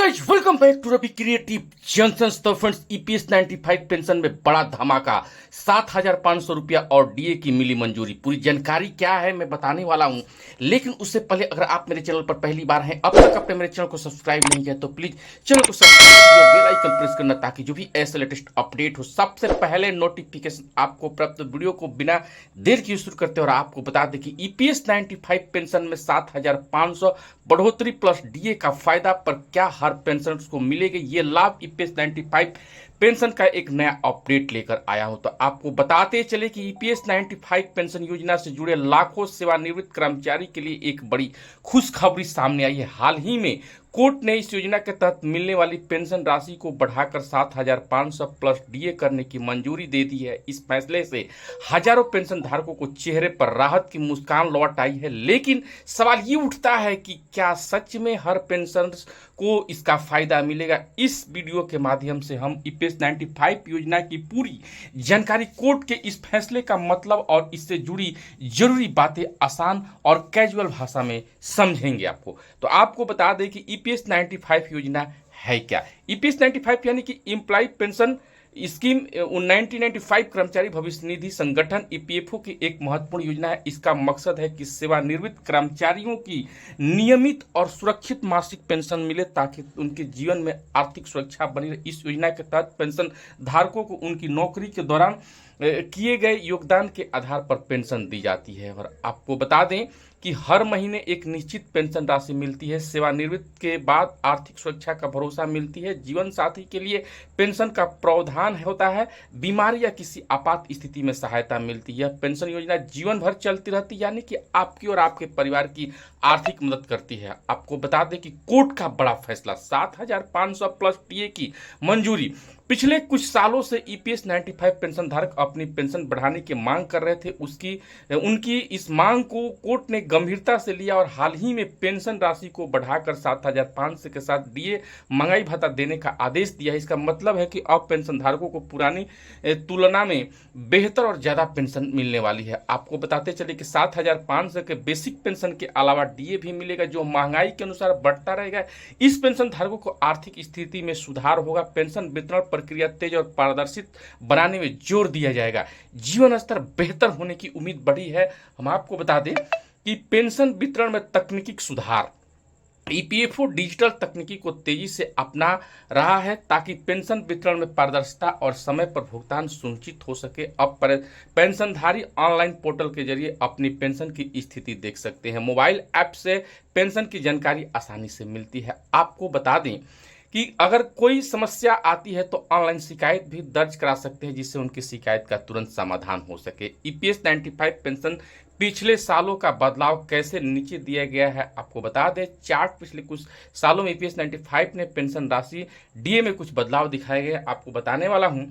Guys welcome back to Ravi creative junctions. तो friends, EPS 95 pension में बड़ा धमाका, 7,500 रुपया और डीए की मिली मंजूरी। पूरी जानकारी क्या है मैं बताने वाला हूं, लेकिन उससे पहले अगर आप मेरे चैनल पर पहली बार हैं, अब तक आपने मेरे चैनल को सब्सक्राइब नहीं किया तो प्लीज चैनल को सब्सक्राइब कीजिए और बेल आइकन प्रेस करना, ताकि जो भी ऐसे लेटेस्ट अपडेट हो सबसे पहले नोटिफिकेशन आपको प्राप्त। वीडियो को बिना देर किए शुरू करते हैं और आपको बता दें कि ईपीएस 95 पेंशन में 7,500 बढ़ोतरी प्लस डीए का फायदा पर क्या हर पेंशनर्स को मिलेगा। ये लाभ ईपीएस 95 पेंशन का एक नया अपडेट लेकर आया हूं। तो आपको बताते चले कि ईपीएस 95 पेंशन योजना से जुड़े लाखों सेवानिवृत्त कर्मचारी के लिए एक बड़ी खुशखबरी सामने आई है। हाल ही में कोर्ट ने इस योजना के तहत मिलने वाली पेंशन राशि को बढ़ाकर 7,500 प्लस डीए करने की मंजूरी दे दी है। इस फैसले से हजारों पेंशन धारकों को चेहरे पर राहत की मुस्कान लौट आई है। लेकिन सवाल ये उठता है कि क्या सच में हर पेंशनर्स को इसका फायदा मिलेगा। इस वीडियो के माध्यम से हम ईपीएस 95 योजना की पूरी जानकारी, कोर्ट के इस फैसले का मतलब और इससे जुड़ी जरूरी बातें आसान और कैजुअल भाषा में समझेंगे आपको। तो आपको बता दें कि ईपीएस 95 योजना है क्या। ईपीएस 95 यानी कि एम्प्लॉय पेंशन स्कीम 1995 कर्मचारी भविष्य निधि संगठन ईपीएफओ की एक महत्वपूर्ण योजना है। इसका मकसद है कि सेवानिवृत्त कर्मचारियों की नियमित और सुरक्षित मासिक पेंशन मिले, ताकि उनके जीवन में आर्थिक सुरक्षा बनी रहे। इस योजना के तहत पेंशन धारकों को उनकी नौकरी के दौरान किए गए योगदान के आधार पर पेंशन दी जाती है। और आपको बता दें कि हर महीने एक निश्चित पेंशन राशि मिलती है। सेवानिवृत्ति के बाद आर्थिक सुरक्षा का भरोसा मिलती है। जीवन साथी के लिए पेंशन का प्रावधान होता है। बीमारी या किसी आपात स्थिति में सहायता मिलती है। पेंशन योजना जीवन भर चलती रहती है, यानी कि आपकी और आपके परिवार की आर्थिक मदद करती है। आपको बता दें कि कोर्ट का बड़ा फैसला, 7,500 प्लस डीए की मंजूरी। पिछले कुछ सालों से ईपीएस 95 पेंशन धारक अपनी पेंशन बढ़ाने की मांग कर रहे थे। उनकी इस मांग को कोर्ट ने गंभीरता से लिया और हाल ही में पेंशन राशि को बढ़ाकर 7,500 के साथ डीए महंगाई भत्ता देने का आदेश दिया है। इसका मतलब है कि अब पेंशन धारकों को पुरानी तुलना में बेहतर और ज्यादा पेंशन मिलने वाली है। आपको बताते चले कि 7,500 के बेसिक पेंशन के अलावा डीए भी मिलेगा, जो महंगाई के अनुसार बढ़ता रहेगा। इस पेंशन धारकों को आर्थिक स्थिति में सुधार होगा। पेंशन वितरण प्रक्रिया तेज और पारदर्शी बनाने में जोर दिया जाएगा। जीवन स्तर बेहतर होने की उम्मीद बढ़ी है। हम आपको बता दें कि पेंशन वितरण में तकनीकी सुधार, ईपीएफओ डिजिटल तकनीकी को तेजी से अपना रहा है, ताकि पेंशन वितरण में पारदर्शिता और समय पर भुगतान सुनिश्चित हो सके। अब पेंशनधारी ऑनलाइन पोर्टल के जरिए अपनी पेंशन की स्थिति देख सकते हैं। मोबाइल ऐप से पेंशन की जानकारी आसानी से मिलती है। आपको बता दें कि अगर कोई समस्या आती है तो ऑनलाइन शिकायत भी दर्ज करा सकते हैं, जिससे उनकी शिकायत का तुरंत समाधान हो सके। ईपीएस 95 पेंशन पिछले सालों का बदलाव कैसे नीचे दिया गया है आपको बता दें। चार्ट पिछले कुछ सालों में ईपीएस 95 ने पेंशन राशि डीए में कुछ बदलाव दिखाए गए, आपको बताने वाला हूं।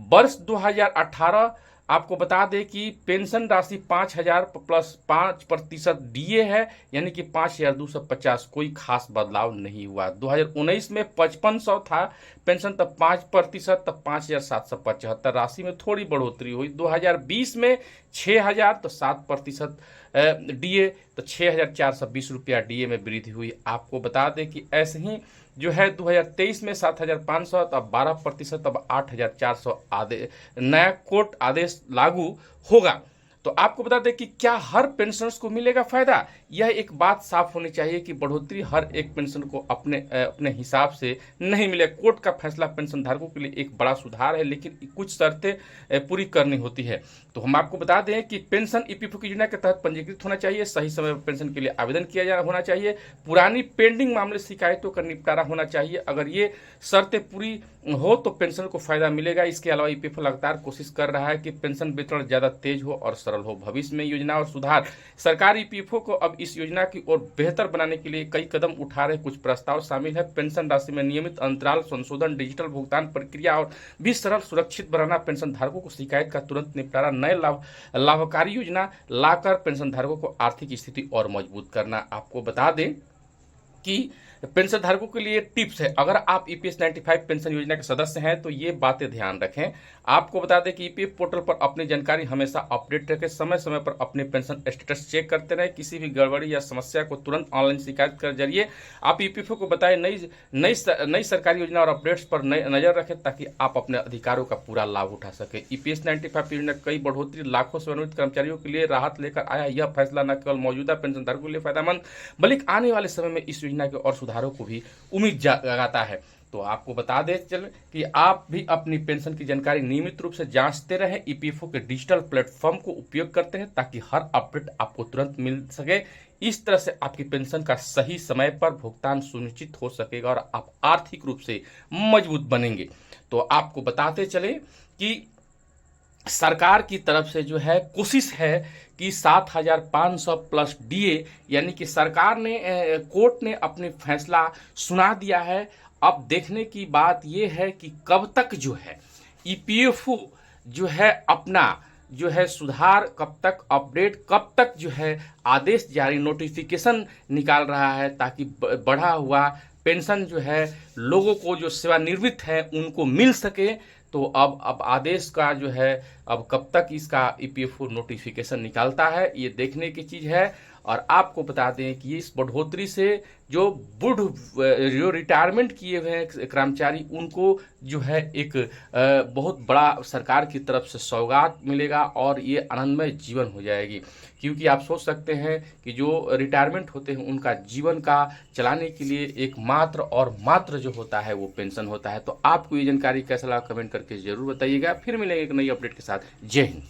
वर्ष 2018 आपको बता दें कि पेंशन राशि 5,000 प्लस 5% डीए है, यानी कि 5,250। कोई खास बदलाव नहीं हुआ। 2019 में 5500 था पेंशन, तब 5%, तब 5,775। राशि में थोड़ी बढ़ोतरी हुई। 2020 में 6,000 तो 7% डीए, तो 6,420 रुपया डीए में वृद्धि हुई। आपको बता दें कि ऐसे ही जो है 2023 में 7,500, तब 12%, तब 8,400 नया कोर्ट आदेश लागू होगा। तो आपको बता दें कि क्या हर पेंशनर्स को मिलेगा फायदा। यह एक बात साफ होनी चाहिए कि बढ़ोतरी हर एक पेंशन को अपने हिसाब से नहीं मिले। कोर्ट का फैसला पेंशन धारकों के लिए एक बड़ा सुधार है, लेकिन कुछ शर्तें पूरी करनी होती है। तो हम आपको बता दें कि पेंशन ईपीएफओ की योजना के तहत पंजीकृत होना चाहिए। सही समय पर पेंशन के लिए आवेदन किया होना चाहिए। पुरानी पेंडिंग मामले शिकायतों का निपटारा होना चाहिए। अगर ये शर्तें पूरी हो तो पेंशन को फायदा मिलेगा। इसके अलावा ईपीएफओ लगातार कोशिश कर रहा है कि पेंशन वितरण ज्यादा तेज हो और सरल हो। भविष्य में योजना और सुधार, सरकार ईपीएफओ को अब इस योजना की ओर बेहतर बनाने के लिए कई कदम उठा रहे। कुछ प्रस्ताव शामिल है पेंशन राशि में नियमित अंतराल संशोधन, डिजिटल भुगतान प्रक्रिया और भी सरल सुरक्षित बनाना, पेंशन धारकों को शिकायत का तुरंत निपटारा, नए लाभकारी योजना लाकर पेंशन धारकों को आर्थिक स्थिति और मजबूत करना। आपको बता दें कि पेंशन धारकों के लिए टिप्स है। अगर आप ईपीएस 95 पेंशन योजना के सदस्य हैं तो ये बातें ध्यान रखें। आपको बता दें कि ईपीएफ पोर्टल पर अपनी जानकारी हमेशा अपडेट रखें, समय समय पर अपने पेंशन स्टेटस चेक करते रहें। किसी भी गड़बड़ी या समस्या को तुरंत ऑनलाइन शिकायत के जरिए आप ईपीएफओ को बताएं। नई सरकारी योजना और अपडेट्स पर नजर रखें ताकि आप अपने अधिकारों का पूरा लाभ उठा सके। ईपीएस 95 योजना कई बढ़ोतरी, लाखों सेवानिवृत्त कर्मचारियों के लिए राहत लेकर आया। यह फैसला न केवल मौजूदा पेंशनधारकों के लिए फायदेमंद बल्कि आने वाले समय में इस योजना के और सुधारों को भी उम्मीद जगाता है। तो आपको बता दें चल कि आप भी अपनी पेंशन की जानकारी नियमित रूप से जांचते रहें। ईपीएफओ के डिजिटल प्लेटफॉर्म को उपयोग करते हैं ताकि हर अपडेट आपको तुरंत मिल सके। इस तरह से आपकी पेंशन का सही समय पर भुगतान सुनिश्चित हो सकेगा और आप आर्थिक रूप से मजबूत बनेंगे। तो आपको बताते चले कि सरकार की तरफ से जो है कोशिश है कि 7,500 प्लस डीए, यानी कि सरकार ने कोर्ट ने अपने फैसला सुना दिया है। अब देखने की बात यह है कि कब तक जो है ईपीएफओ जो है अपना जो है सुधार, कब तक अपडेट, कब तक जो है आदेश जारी, नोटिफिकेशन निकाल रहा है ताकि बढ़ा हुआ पेंशन जो है लोगों को जो सेवानिवृत्त है उनको मिल सके। तो अब आदेश का जो है अब कब तक इसका ईपीएफओ नोटिफिकेशन निकालता है ये देखने की चीज़ है। और आपको बता दें कि इस बढ़ोतरी से जो जो रिटायरमेंट किए हुए हैं कर्मचारी उनको जो है एक बहुत बड़ा सरकार की तरफ से सौगात मिलेगा और ये आनंदमय जीवन हो जाएगी। क्योंकि आप सोच सकते हैं कि जो रिटायरमेंट होते हैं उनका जीवन का चलाने के लिए एकमात्र और मात्र जो होता है वो पेंशन होता है। तो आपको ये जानकारी कैसा लगा कमेंट करके जरूर बताइएगा। फिर मिलेंगे एक नई अपडेट के साथ। जय हिंद।